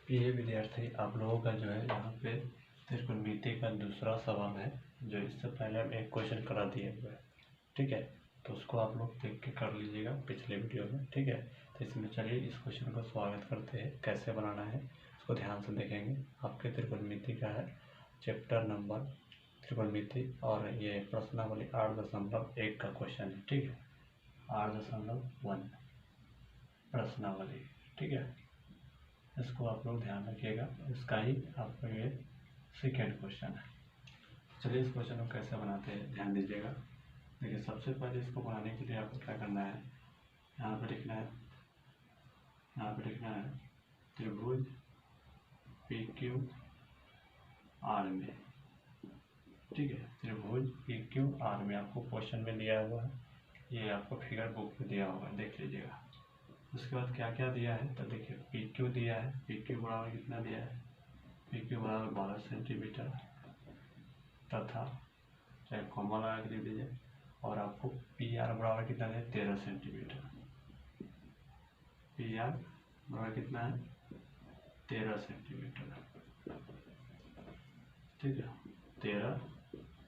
प्रिय विद्यार्थी, आप लोगों का जो है यहाँ पे त्रिकोणमिति का दूसरा सवाल है, जो इससे पहले हम एक क्वेश्चन करा दिए हुए हैं। ठीक है, तो उसको आप लोग देख के कर लीजिएगा पिछले वीडियो में। ठीक है, तो इसमें चलिए इस क्वेश्चन का स्वागत करते हैं। कैसे बनाना है इसको ध्यान से देखेंगे। आपके त्रिकोणमिति का है चैप्टर नंबर त्रिकोणमिति, और ये प्रश्नावली 8.1 का क्वेश्चन है। ठीक है, 8.1 प्रश्नावली। ठीक है, इसको आप लोग ध्यान रखिएगा, इसका ही आपको ये सेकेंड क्वेश्चन है। चलिए इस क्वेश्चन को कैसे बनाते हैं ध्यान दीजिएगा। देखिए, सबसे पहले इसको बनाने के लिए आपको क्या करना है, यहाँ पे लिखना है त्रिभुज PQR में। ठीक है, त्रिभुज PQR में आपको क्वेश्चन में दिया हुआ है, ये आपको फिगर बुक में दिया हुआ है, देख लीजिएगा। उसके बाद क्या क्या दिया है, तो देखिए PQ दिया है, PQ बराबर कितना दिया है, PQ बराबर 12 सेंटीमीटर तथा चाहे कॉमा लगा के लिख दीजिए। और आपको PR बराबर कितना है, 13 सेंटीमीटर। PR बराबर कितना है, 13 सेंटीमीटर। ठीक है, 13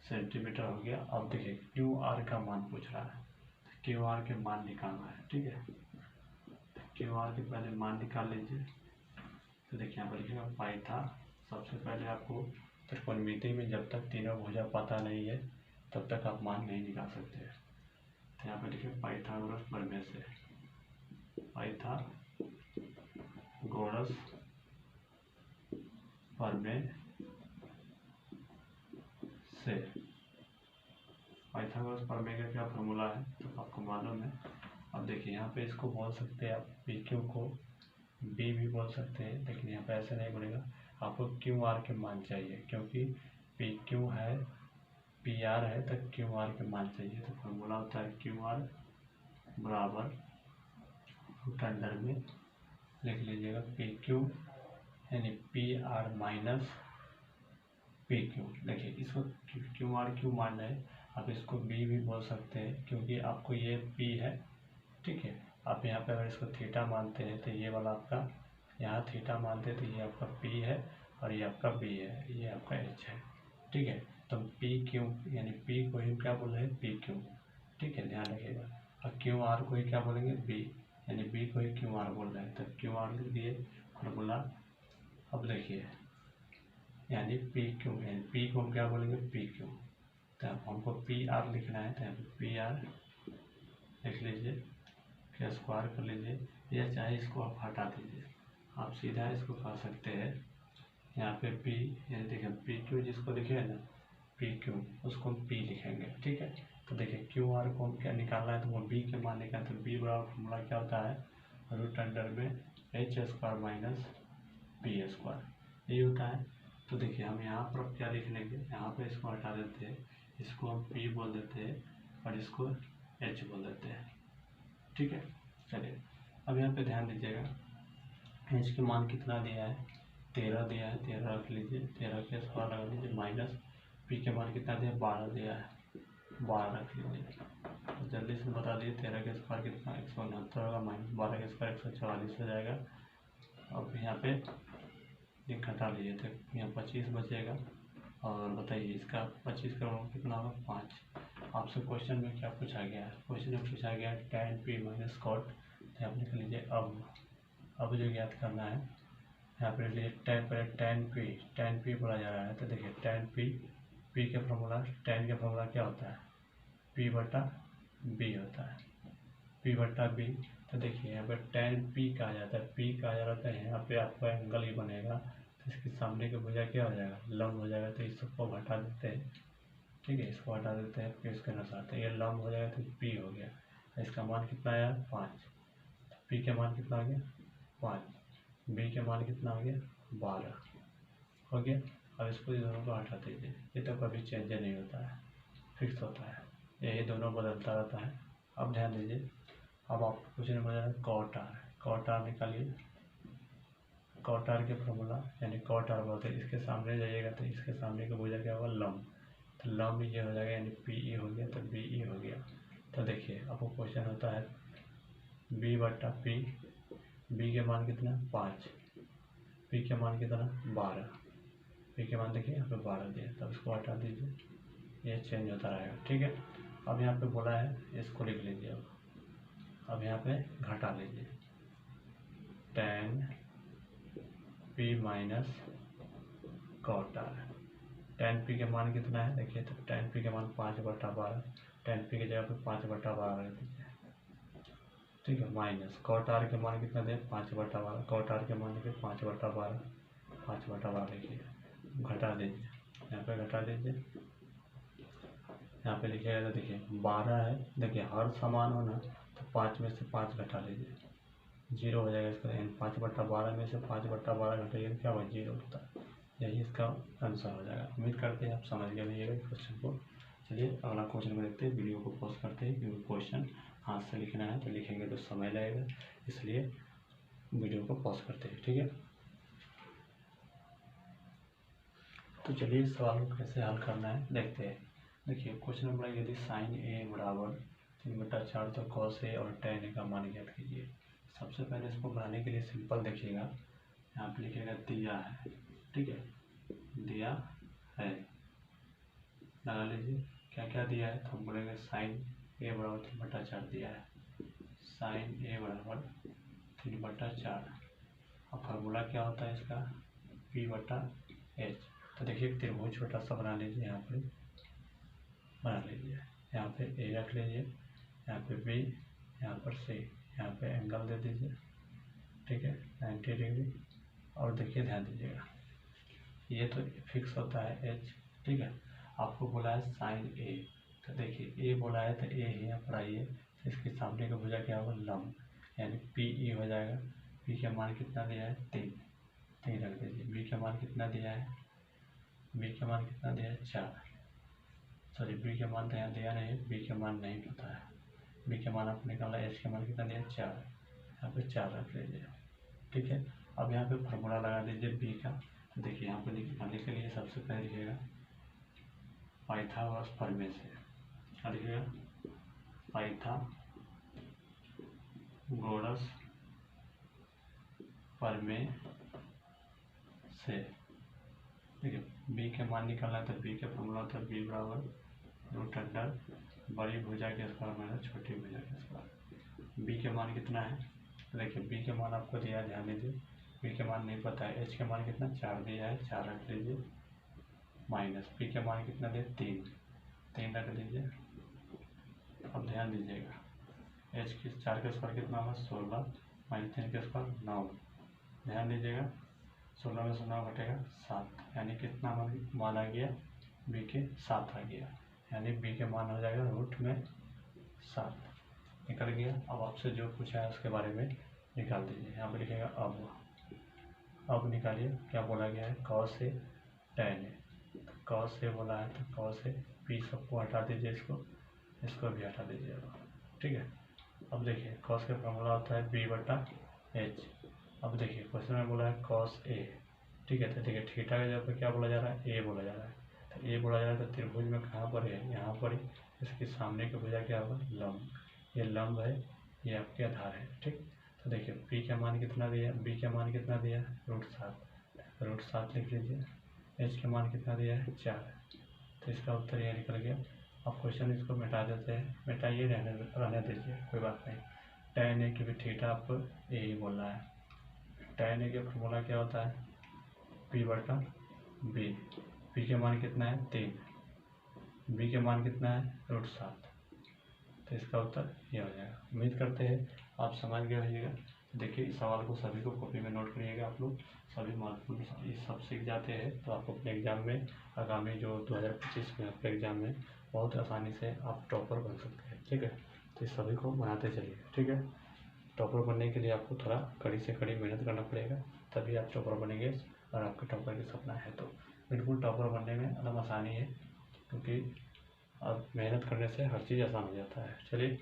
सेंटीमीटर हो गया। अब देखिए QR का मान पूछ रहा है, QR के मान निकालना है। ठीक है, QR के पहले मान निकाल लीजिए। तो देखिए यहाँ पर लिखेगा पाई था। सबसे पहले आपको त्रिकोणमिति में जब तक तीनों भुजा पता नहीं है तब तक आप मान नहीं निकाल सकते हैं। तो यहाँ पर लिखे पाइथागोरस प्रमेय से, पाइथागोरस प्रमेय से। पाइथागोरस प्रमेय का क्या फॉर्मूला है तो आपको मालूम है। अब देखिए यहाँ पे इसको बोल सकते हैं आप PQ को B भी बोल सकते हैं, लेकिन यहाँ पे ऐसे नहीं बोलेगा। आपको QR के मान चाहिए, क्योंकि PQ है PR है तो QR के मान चाहिए। तो फॉर्मूला होता है QR बराबर रूट अंडर में लिख लीजिएगा PQ यानी PR माइनस PQ। देखिए इसको QR क्यों मान रहे हैं, आप इसको B भी बोल सकते हैं, क्योंकि आपको ये P है। ठीक है, आप यहाँ पे अगर इसको थीटा मानते हैं तो ये वाला आपका, यहाँ थीटा मानते हैं तो ये आपका P है और ये आपका B है, ये आपका H है। ठीक है, तो PQ यानी P को ही क्या बोल रहे हैं, PQ। ठीक है, ध्यान रखिएगा। और QR को ही क्या बोलेंगे, B, यानी B को ही QR बोल रहे हैं, तो QR लिख दिए फॉर्मूला। अब देखिए यानी PQ यानी P को हम क्या बोलेंगे, PQ। तो हमको PR लिखना है, तो यहाँ पे PR लिख लीजिए, फिर स्क्वायर कर लीजिए, या चाहे इसको आप हटा दीजिए, आप सीधा इसको कर सकते हैं। यहाँ पे P यानी देखिए PQ जिसको लिखे है ना PQ, उसको हम P लिखेंगे। ठीक है, तो देखिए QR को हम क्या निकालना है, तो वो B के मान निकालना है। तो B बराबर फॉर्मूला क्या होता है, रूट अंडर में H² माइनस P², यही होता है। तो देखिए हम यहाँ पर क्या लिख लेंगे, यहाँ पे इसको हटा देते हैं, इसको हम P बोल देते हैं और इसको H बोल देते हैं। ठीक है, चलिए अब यहाँ पे ध्यान दीजिएगा, H के मान कितना दिया है, 13 दिया है, 13 रख लीजिए, 13 के स्क्वायर लगा लीजिए, माइनस P के मान कितना दिया, 12 दिया है, 12 रख लीजिए। तो जल्दी से बता दीजिए 13 के स्क्वायर कितना, 169 होगा, माइनस 12 के स्क्वायर 144 हो जाएगा। अब यहाँ पे ये घटा लीजिए तो यहाँ 25 बचेगा। और बताइए इसका 25 का कितना होगा, 5। आपसे क्वेश्चन में क्या पूछा गया है, क्वेश्चन में पूछा गया है tan P माइनस कॉट। तो आप लिख लीजिए अब जो ज्ञात करना है, यहाँ पर लिए tan P बोला जा रहा है। तो देखिए tan P के फॉर्मूला, tan का फॉर्मूला क्या होता है, P/B होता है, P/B। तो देखिए यहाँ पर tan P कहा जाता है, P कहा जाता है, यहाँ पे आपका एंगल ही बनेगा, तो इसके सामने की भुजा क्या हो जाएगा, लंब हो जाएगा। तो इस सबको हटा देते हैं। ठीक है, इसको हटा देते हैं, फिर इसके अनुसार तो ये लंब हो जाएगा, तो P हो गया। तो इसका मान कितना आया, 5। P के मान कितना हो गया, 5। B के मान कितना हो गया, 12 हो गया। अब इसको दोनों को हटा दीजिए, ये तो कभी चेंज नहीं होता है, फिक्स होता है, यही दोनों बदलता रहता है। अब ध्यान दीजिए, अब आपको पूछने में है cot r निकालिए। cot r के फॉर्मूला यानी cot r बोलते हैं, इसके सामने जाइएगा तो इसके सामने का भुजा क्या होगा, लंब। तो लंब ये हो जाएगा यानी PE हो गया, तो BE हो गया। तो देखिए आपको क्वेश्चन होता है B/P, B के मान कितना, 5, पी के मान कितना 12, पी के मान देखिए यहाँ पे 12 दिया, तब इसको हटा दीजिए, ये चेंज होता रहेगा। ठीक है, अब यहाँ पे बोला है इसको लिख लीजिए। अब यहाँ पे घटा लीजिए, tan p minus cot r। tan p के मान कितना है देखिए, तो tan p के मान 5/12, tan p की जगह पे 5/12 रख दीजिए। ठीक है, माइनस cot r के मान कितना दे 5/12, cot r के मान देखिए 5/12, 5/12 लिखिए, घटा दीजिए, यहाँ पे घटा दीजिए। यहाँ पे लिखिएगा तो देखिए 12 है, देखिए हर समान होना तो 5 में से 5 घटा लीजिए, 0 हो जाएगा इसका। 5/12 में से 5/12 घटाइए क्या होगा 0 होता है, यही इसका आंसर हो जाएगा। उम्मीद करते हैं आप समझ गए होंगे क्वेश्चन को। चलिए अगला क्वेश्चन को देखते हैं, वीडियो को पॉज करते हैं, क्योंकि क्वेश्चन हाथ से लिखना है तो लिखेंगे तो समय लगेगा, इसलिए वीडियो को पॉज करते हैं। ठीक है, तो चलिए इस सवाल को कैसे हल करना है देखते हैं। देखिए क्वेश्चन नंबर, यदि साइन ए बराबर 3/4 तो कॉस ए और tan ए का मान ज्ञात कीजिए। सबसे पहले इसको बनाने के लिए सिंपल देखिएगा, यहाँ पे लिखिएगा दिया है। ठीक है, दिया है, लगा लीजिए क्या क्या दिया है, तो हम बोलेंगे साइन ए बराबर 3/4 दिया है, साइन ए बराबर 3/4। अब फार्मूला क्या होता है इसका, p/h। तो देखिए त्रिभुज छोटा सा बना लीजिए, यहाँ पे बना लीजिए, यहाँ पे ए रख लीजिए, यहाँ पे बी, यहाँ पर सी, यहाँ पे एंगल दे दीजिए। ठीक है, 90 डिग्री। और देखिए ध्यान दीजिएगा, ये तो फिक्स होता है एच। ठीक है, आपको बोला है साइन ए, तो देखिए ए बोला है तो ए ही यहाँ पर आइए, इसके सामने का भुजा क्या होगा लंब, यानी पी ई हो जाएगा। पी का मान कितना दिया है 3 रख दीजिए। बी का मान कितना दिया है, बी का मान कितना दिया है 4, सॉरी बी का मान तो यहाँ दिया नहीं, बी का मान नहीं पता है, बी का मान आपको निकालना है। एच का मान कितना दिया है 4, यहाँ पे 4 रख लीजिए। ठीक है, अब यहाँ पे फार्मूला लगा दीजिए बी का। तो देखिए यहाँ पे निकालने के लिए सबसे पहले लिखिएगा पाइथागोरस प्रमेय से, क्या लिखिएगा पाइथागोरस प्रमेय से। देखिए बी के मान निकालना है, तो बी का फॉर्मूला होता है बी बराबर √अंडर बड़ी भुजा के स्क्वायर माइनस छोटी भुजा के स्क्वायर। बी के मान कितना है, तो देखिए बी के मान आपको दिया है, ध्यान दीजिए, बी के मान नहीं पता है। एच के मान कितना 4 दिया है, 4 रख लीजिए, माइनस पी के मान कितना दिया 3 रख लीजिए। अब ध्यान दीजिएगा, एच के 4 के स्क्वायर कितना होगा 16, माइनस 3 के स्क्वायर 9। ध्यान दीजिएगा 16 में से 9 घटेगा 7, यानी कितना मान आ गया बी के 7 आ गया, यानी बी के मान हो जाएगा √7 निकल गया। अब आपसे जो पूछा है उसके बारे में निकाल दीजिए, यहाँ पर लिखेगा अब निकालिए क्या बोला गया है, cos A tan A, cos A बोला है तो कॉस ए, पी सबको हटा दीजिए, इसको भी हटा दीजिए। ठीक है, अब देखिए कॉस का फॉर्मूला होता है b/h। अब देखिए क्वेश्चन में बोला है कॉस ए। ठीक है, तो देखिए थीटा के जगह पर क्या बोला जा रहा है, ए बोला जा रहा है, तो ए बोला जा रहा है, तो त्रिभुज में कहाँ पर है, यहाँ पर ही, इसके सामने का भुजा क्या होगा लंब, ये लंब है, ये आपके आधार है। ठीक, तो देखिए पी का मान कितना दिया, बी का मान कितना दिया है √7 लिख लीजिए। एच का मान कितना दिया है 4, तो इसका उत्तर यह निकल गया। अब क्वेश्चन इसको मिटा देते हैं, मिटाइए, रहने दीजिए, कोई बात नहीं। tan ए की भी थीटा आपको ए ही बोल रहा है। tan ए का फॉर्मूला क्या होता है p/b, पी के मान कितना है 3, बी के मान कितना है √7, तो इसका उत्तर ये हो जाएगा। उम्मीद करते हैं आप समझ गए होइएगा। देखिए इस सवाल को सभी को कॉपी में नोट करिएगा, आप लोग सभी महत्वपूर्ण ये सब सीख जाते हैं, तो आपको अपने एग्जाम में आगामी जो 2025 में आपके एग्जाम में बहुत आसानी से आप टॉपर बन सकते हैं। ठीक है, तो इस सभी को बनाते चलिए। ठीक है, टॉपर बनने के लिए आपको थोड़ा कड़ी से कड़ी मेहनत करना पड़ेगा, तभी आप टॉपर बनेंगे। और आपके टॉपर का सपना है तो बिल्कुल टॉपर बनने में एकदम आसानी है, क्योंकि अब मेहनत करने से हर चीज़ आसान हो जाता है। चलिए,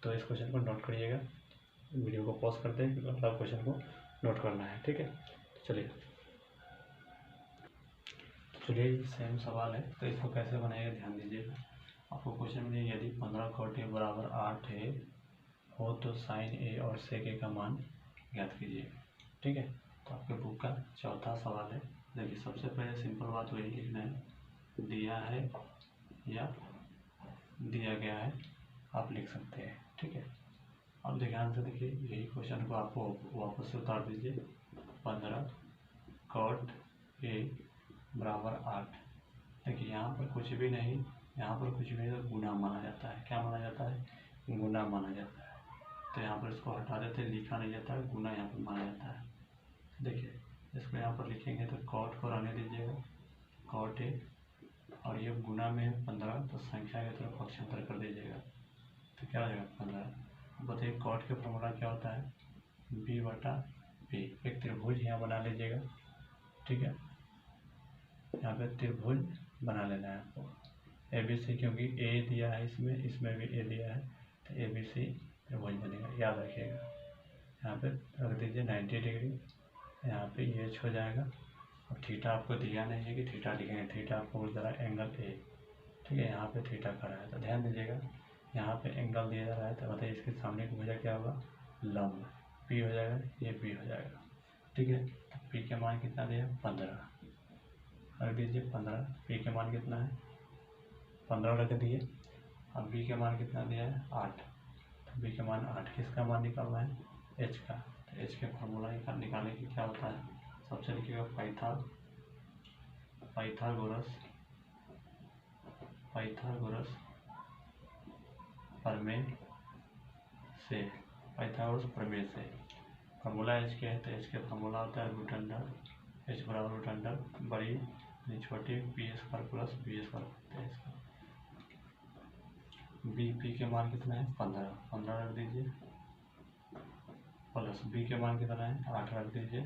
तो इस क्वेश्चन को नोट करिएगा, वीडियो को पॉज करते हैं क्योंकि अगला क्वेश्चन को नोट करना है। ठीक है, चलिए सेम सवाल है, तो इसको कैसे बनाएगा ध्यान दीजिएगा। आपको क्वेश्चन में यदि 15 cot a बराबर 8 हो तो साइन ए और सेक ए का मान ज्ञात कीजिए। ठीक है, तो आपके बुक का चौथा सवाल है। देखिए सबसे पहले सिंपल बात वही लिखना है, दिया है या दिया गया है आप लिख सकते हैं, ठीक है। अब ध्यान से देखिए, यही क्वेश्चन को आपको वापस से उतार दीजिए। 15 cot A बराबर 8। देखिए यहाँ पर कुछ भी नहीं, यहाँ पर कुछ भी नहीं तो गुना माना जाता है। क्या माना जाता है? गुना माना जाता है। तो यहाँ पर इसको हटा देते हैं, लिखा नहीं जाता है, गुना यहाँ पर माना जाता है। देखिए इसको यहाँ पर लिखेंगे तो cot को रहने दीजिएगा, cot A, और ये गुना में है 15, तो संख्या की तरफ पक्षांतर कर दीजिएगा, तो क्या हो जाएगा 15। बताइए cot के फॉर्मूला क्या होता है? B/P। एक त्रिभुज यहाँ बना लीजिएगा, ठीक है। यहाँ पे त्रिभुज बना लेना है आपको ABC, क्योंकि A दिया है इसमें भी A दिया है, तो ABC त्रिभुज बनेगा, याद रखिएगा। यहाँ पे रख दीजिए 90 डिग्री, यहाँ पे ये हो जाएगा। और थीटा आपको दिया नहीं है कि थीटा लिखेंगे, थीटा आपको बोल रहा है एंगल A, ठीक है। यहाँ पे थीटा खड़ा है, तो ध्यान दीजिएगा यहाँ पे एंगल दिया जा रहा है, तो बताइए इसके सामने की भुजा क्या होगा? लंब। P हो जाएगा, ये B हो जाएगा, ठीक है। तो P के मान कितना दिया? 15 रख दीजिए 15। P के मान कितना है? 15 रख दिए। अब B के मान कितना दिया है? 8। तो B के मान 8, किसका मान निकालना है? H का। तो H के फॉर्मूला निकालने की क्या होता है? सबसे लिखिएगा पाइथागोरस प्रमेय से, पाइथागोरस प्रमेय से। फॉर्मूला H के है, तो H के फॉर्मूला होता है रूट अंडर H बराबर रूट अंडर बड़ी छोटी p² प्लस b²। P के मान कितना है? 15 रख दीजिए, प्लस B के मान कितना है? 8 रख दीजिए।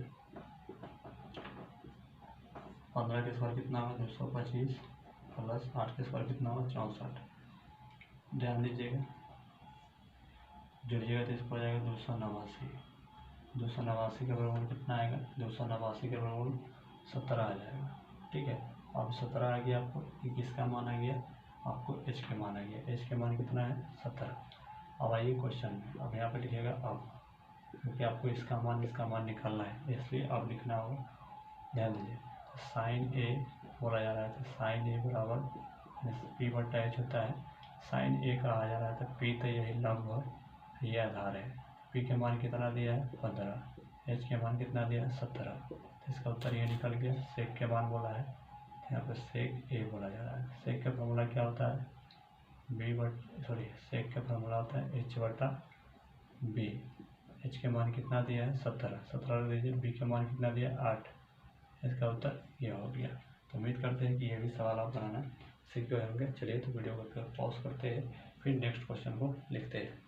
15 के स्क्वायर कितना होगा? 225, प्लस 8 के स्क्वायर कितना होगा? 64। ध्यान दीजिएगा, जुड़िएगा तो इसको हो जाएगा 289। 289 का वर्गमूल कितना आएगा? 289 का वर्गमूल 17 आ जाएगा, ठीक है। अब 17 आ गया, आपको किसका मान आ गया? आपको H के मान आ गया। H के मान कितना है? 17। अब आइए क्वेश्चन में, अब यहाँ पे लिखिएगा अब, क्योंकि आपको इसका मान निकालना है, इसलिए अब लिखना होगा। ध्यान दीजिए, साइन A बोला जा रहा है, तो साइन A बराबर P/H होता है। साइन A का आ जा रहा है, तो P तो यही लंब है, ये आधार है। P के मान कितना दिया है? 15। H के मान कितना दिया है? 17। तो इसका उत्तर ये निकल गया। सेक के मान बोला है, यहाँ पर सेक A बोला जा रहा है। सेक का फॉर्मूला क्या होता है? सेक का फॉर्मूला होता है H/B। H के मान कितना दिया है? 17 रख दीजिए। B के मान कितना दिया? 8। इसका उत्तर ये हो गया। तो उम्मीद करते हैं कि ये भी सवाल आप बनाना सीख गए होंगे। चलिए तो वीडियो को पॉज करते हैं, फिर नेक्स्ट क्वेश्चन को लिखते हैं।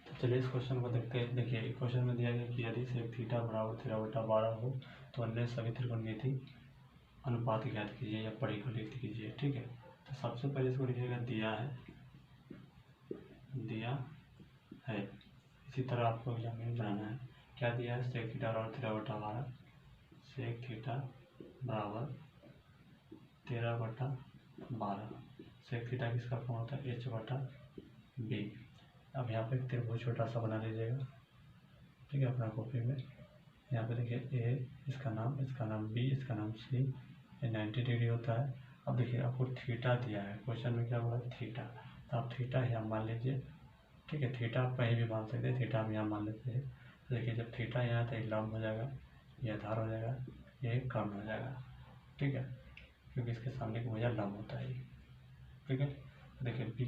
तो चलिए इस क्वेश्चन को देखते हैं। देखिए क्वेश्चन में दिया गया कि यदि सेक थीटा बराबर 13/12 हो तो अन्य सभी त्रिकोणमिति अनुपात ज्ञात कीजिए या परिकलित कीजिए, ठीक है। तो सबसे पहले इसको लिखिएगा दिया है। इसी तरह आपको एग्जाम में बनाना है। क्या दिया है? सेक थीटा बराबर 13/12। सेक थीटा बराबर 13/12। सेक थीटा किसका फॉर्म होता है? H/B। अब यहाँ पे त्रिभुज छोटा सा बना लीजिएगा, ठीक है, अपना कॉपी में। यहाँ पे देखिए A इसका नाम B, इसका नाम C, ये 90 डिग्री होता है। अब देखिए आपको थीटा दिया है, क्वेश्चन में क्या बोला? थीटा। तो आप थीटा यहाँ मान लीजिए, ठीक है। थीटा आप कहीं भी मान सकते हैं, थीटा हम यहाँ मान लेते हैं। तो देखिए जब थीटा यहाँ तो लंब हो जाएगा, ये आधार हो जाएगा, ये कर्ण हो जाएगा, ठीक है, क्योंकि इसके सामने की भुजा लंब होता है, ठीक है। देखिए P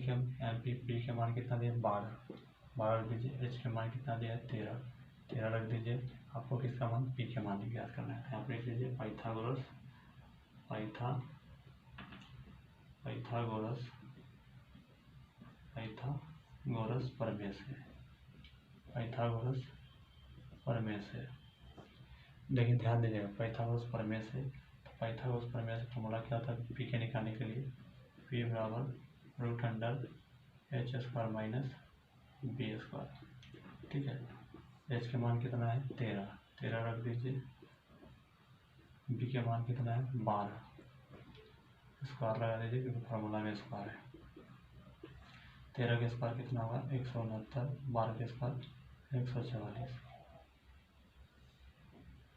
के मान कितना दिया? 12 रख दीजिए। H के मान कितना दिया है? 13 रख दीजिए। आपको किसका मान? P के मान ज्ञात करना है। यहाँ पे लिख लीजिए पाइथागोरस प्रमेय से। देखिए ध्यान दीजिएगा, पाइथागोरस प्रमेय से। तो पाइथागोरस प्रमेय से फॉर्मूला क्या होता है? P के निकालने के लिए P बराबर root under H² minus B², ठीक है। H के मान कितना है? 13 रख दीजिए। B के मान कितना है? 12। स्क्वायर लगा दीजिए, क्योंकि फार्मूला में स्क्वायर है। 13 के स्क्वायर कितना होगा? 169। 12 के स्क्वायर 144।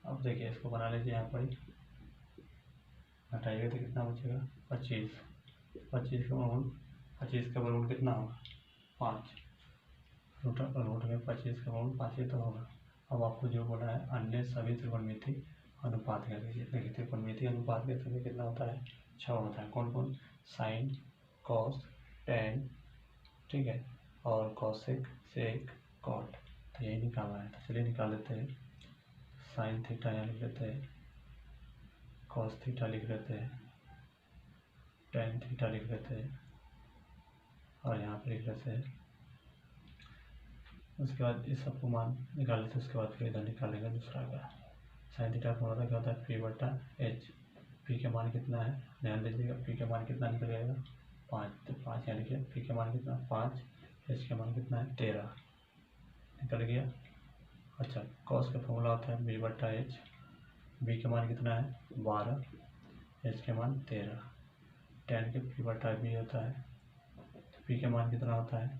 अब देखिए इसको बना लीजिए, यहाँ पर हटाइएगा तो कितना बचेगा 25। 25 का वर्गमूल कितना होगा 5। रूट में 25 का वर्गमूल 5 ही तो होगा। अब आपको जो बोला है अन्य सभी त्रिकोणमिति अनुपात कर लीजिए। देखिए त्रिकोणमिति अनुपात के समय कितना होता है 6 होता है। कौन कौन, साइन, कॉस, टेन, ठीक है, और कॉसेक, सेक, कॉट, तो यही निकालना है। तो चलिए निकाल लेते हैं। साइन थीटा यहाँ लिख लेते हैं, कॉस थीटा लिख लेते हैं, टेन थीटा लिख लेते हैं, और यहाँ पर लिख लेते हैं। उसके बाद इस सबको मान निकाल लेते हैं। उसके बाद फिर इधर निकालेंगे दूसरा का। साइन थीटा का मतलब क्या होता है पी बटा एच। पी के मान कितना है, ध्यान दीजिएगा, पी के मान कितना निकल जाएगा 5। तो 5 यहाँ लिखिए, पी के मान कितना 5, एच के मान कितना है 13 निकल गया। अच्छा, कॉस का फॉर्मूला होता है बी बटा एच। बी के मान कितना है 12, एच के मान 13। टेन के पी बटा बी होता है, तो पी के मान कितना होता है,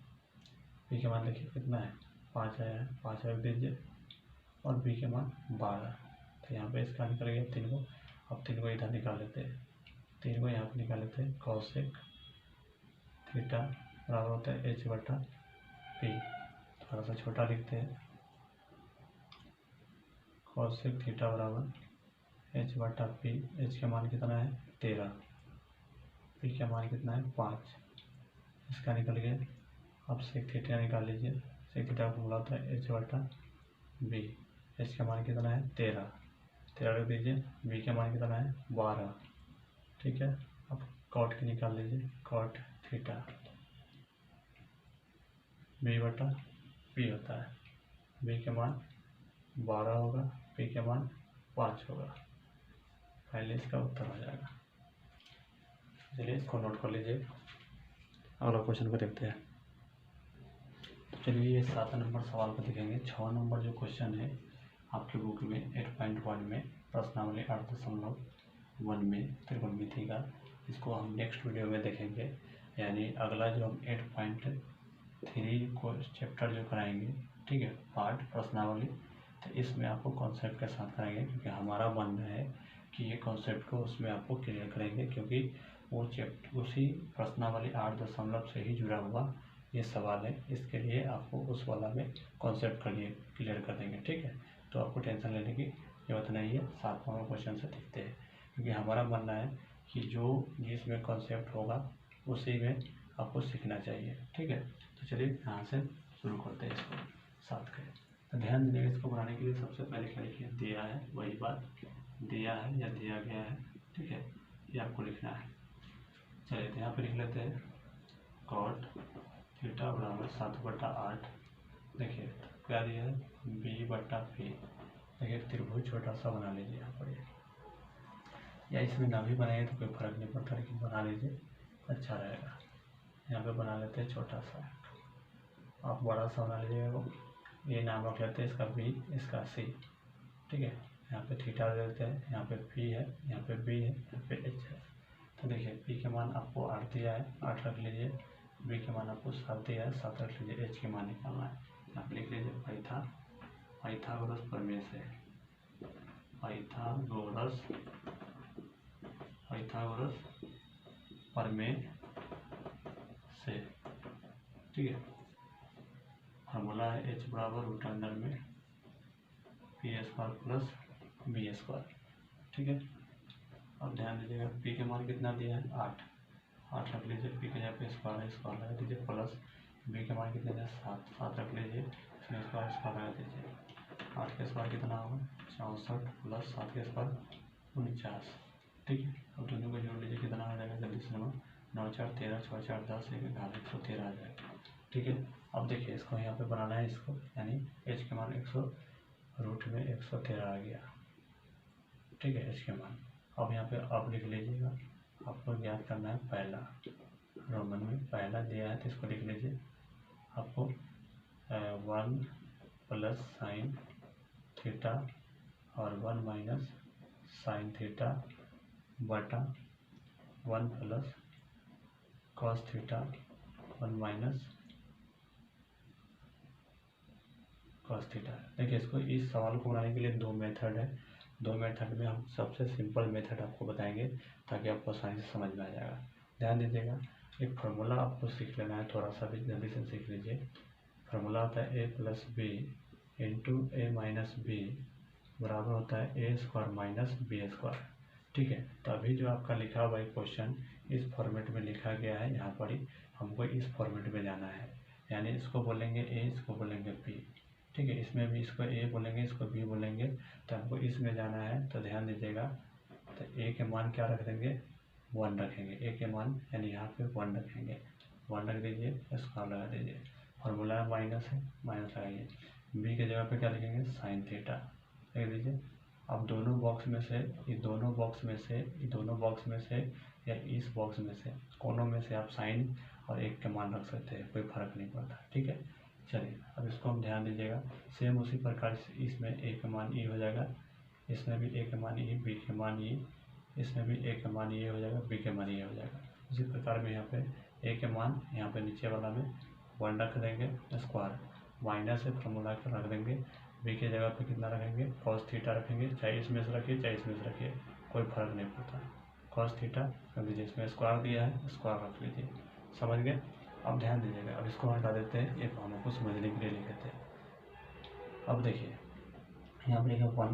पी के मान देखिए कितना है 5 आया है, 5 रख दीजिए, और बी के मान 12। तो यहाँ पे इसका निकल गया 3 को। अब 3 को इधर निकाल लेते हैं, 3 को यहाँ पे निकाल लेते हैं। कॉसेक थीटा बराबर होता है एच बटा पी, थोड़ा सा छोटा लिखते हैं। कॉसेक थीटा बराबर एच बटा पी। एच का मान कितना है 13, पी का मान कितना है 5, इसका निकल गया। अब सेक थीटा निकाल लीजिए। सेक थीटा फॉर्मूला होता है एच बटा बी। एच का मान कितना है 13 रख दीजिए, बी का मान कितना है 12, ठीक है। अब कॉट की निकाल लीजिए, कॉट थीटा बी बटा पी होता है। बी के मान 12 होगा, पी के मान 5 होगा। पहले इसका उत्तर हो जाएगा। चलिए इसको नोट कर लीजिए, अगला क्वेश्चन को देखते हैं। चलिए ये 7 नंबर सवाल को देखेंगे। 6 नंबर जो क्वेश्चन है आपके बुक में 8.1 में प्रश्नावली 8.1 में त्रिकोणमिति का, इसको हम नेक्स्ट वीडियो में देखेंगे। यानी अगला जो हम 8.3 को चैप्टर जो कराएंगे, ठीक है, पार्ट प्रश्नावली, तो इसमें आपको कॉन्सेप्ट के साथ कराएंगे, क्योंकि हमारा मानना है कि ये कॉन्सेप्ट को उसमें आपको क्लियर करेंगे, क्योंकि वो चैप्टर उसी प्रश्नावली 8 से ही जुड़ा हुआ ये सवाल है। इसके लिए आपको उस वाला में कॉन्सेप्ट क्लियर कर देंगे, ठीक है। तो आपको टेंशन लेने की जरूरत नहीं है। 7 नंबर क्वेश्चन से दिखते हैं, क्योंकि हमारा मानना है कि जिसमें कॉन्सेप्ट होगा उसी में आपको सीखना चाहिए, ठीक है। तो चलिए यहाँ से शुरू करते हैं इसको 7 के। तो ध्यान दीजिएगा, इसको बनाने के लिए सबसे पहले क्या लिखिए, दिया है, वही बात, दिया है या दिया गया है, ठीक है, ये आपको लिखना है। चलिए तो यहाँ पे लिख लेते हैं कॉट थीटा बराबर 7/8। देखिए क्या दिया है बी बटा पी। देखिए त्रिभुज छोटा सा बना लीजिए यहाँ पर, या इसमें ना भी बनाइए तो कोई फर्क नहीं पड़ता, लेकिन बना लीजिए अच्छा रहेगा। यहाँ पे बना लेते हैं छोटा सा, आप बड़ा सा बना लीजिएगा। ये नाम रख लेते हैं इसका बी, इसका सी, ठीक है। यहाँ पे थीटा दे देते हैं, यहाँ पे पी है, यहाँ पे बी है, यहाँ पे एच है। तो देखिए पी के मान आपको 8 दिया है, 8 रख लीजिए। बी के मान आपको 7 दिया है, 7 रख लीजिए। एच के मान निकालना है, यहाँ पे लिख लीजिए पाइथागोरस प्रमेय से, पाइथागोरस प्रमेय से, ठीक है। फार्मूला है एच बराबर रूट अंडर में P square plus B square, ठीक है। अब ध्यान दीजिएगा पी के मान कितना दिया है 8 रख लीजिए। पी के जगह पे स्क्वायर लगा दीजिए, प्लस बी के मान कितना दिया 7 रख लीजिए, इसमें स्क्वायर लगा दीजिए। 8 के स्क्वायर कितना होगा 64 प्लस 7 के स्क्वायर 49, ठीक है। अब दोनों को जोड़ लीजिए, कितना आ जाएगा जल्दी से, 9 4 13, 6 4 10, 1 11, 113 आ जाएगा, ठीक है। अब देखिए इसको यहाँ पे बनाना है, इसको यानी एच के मान 100 रूट में 113 आ गया, ठीक है, एच के मान। अब यहाँ पे अब लिख लीजिएगा, आपको ज्ञात करना है पहला, रोमन में पहला दिया है तो इसको लिख लीजिए। आपको 1 प्लस साइन थीटा और 1 माइनस साइन थीटा बटा 1 plus cos theta 1 minus cos theta. देखिए इसको, इस सवाल को बनाने के लिए दो मेथड है। दो मेथड में हम सबसे सिंपल मेथड आपको बताएंगे ताकि आपको आसानी से समझ में आ जाएगा। ध्यान दीजिएगा, एक फार्मूला आपको सीख लेना है, थोड़ा सा भी जल्दी से सीख लीजिए। फार्मूला होता है ए प्लस बी इंटू ए माइनस बी बराबर होता है ए स्क्वायर माइनस बी स्क्वायर। ठीक है, तो अभी जो आपका लिखा हुआ है क्वेश्चन इस फॉर्मेट में लिखा गया है, यहाँ पर ही हमको इस फॉर्मेट में जाना है। यानी इसको बोलेंगे ए, इसको बोलेंगे बी। ठीक है, इसमें भी इसको ए बोलेंगे, इसको बी बोलेंगे, तो हमको इसमें जाना है। तो ध्यान दीजिएगा, तो ए के मान क्या रख देंगे, 1 रखेंगे। ए के मान यानी यहाँ पे 1 रखेंगे, 1 रख दीजिए, स्क्वायर लगा दीजिए। फॉर्मूला माइनस है, माइनस लगाइए। बी के जगह पे क्या लिखेंगे, साइन थीटा लिख दीजिए। अब दोनों बॉक्स में से, ये दोनों बॉक्स में से, ये दोनों बॉक्स में से या इस बॉक्स में से, कोनों में से आप साइन और एक के मान रख सकते हैं, कोई फर्क नहीं पड़ता। ठीक है, चलिए अब इसको हम ध्यान दीजिएगा। सेम उसी प्रकार से इसमें ए का मान ई हो जाएगा, इसमें भी ए का मान ई, बी के मान ई, इसमें भी ए का मान ये हो जाएगा, बी के मान ये हो जाएगा। उसी प्रकार में यहाँ पे ए के मान यहाँ पे नीचे वाला में 1 रख देंगे स्क्वायर, माइनस से फॉर्मूला कर रख देंगे। बी के जगह पे कितना रखेंगे, कॉस थीटा रखेंगे, चाहे इसमें से रखिए चाहे इसमें से रखिए, कोई फर्क नहीं पड़ता। कॉस थीटा कर दीजिए, इसमें स्क्वायर दिया है, स्क्वायर रख लीजिए। समझ गए? अब ध्यान दीजिएगा, अब इसको हटा देते हैं, एक हम आपको समझने के लिए लिखे थे। अब देखिए यहाँ पर लिखा 1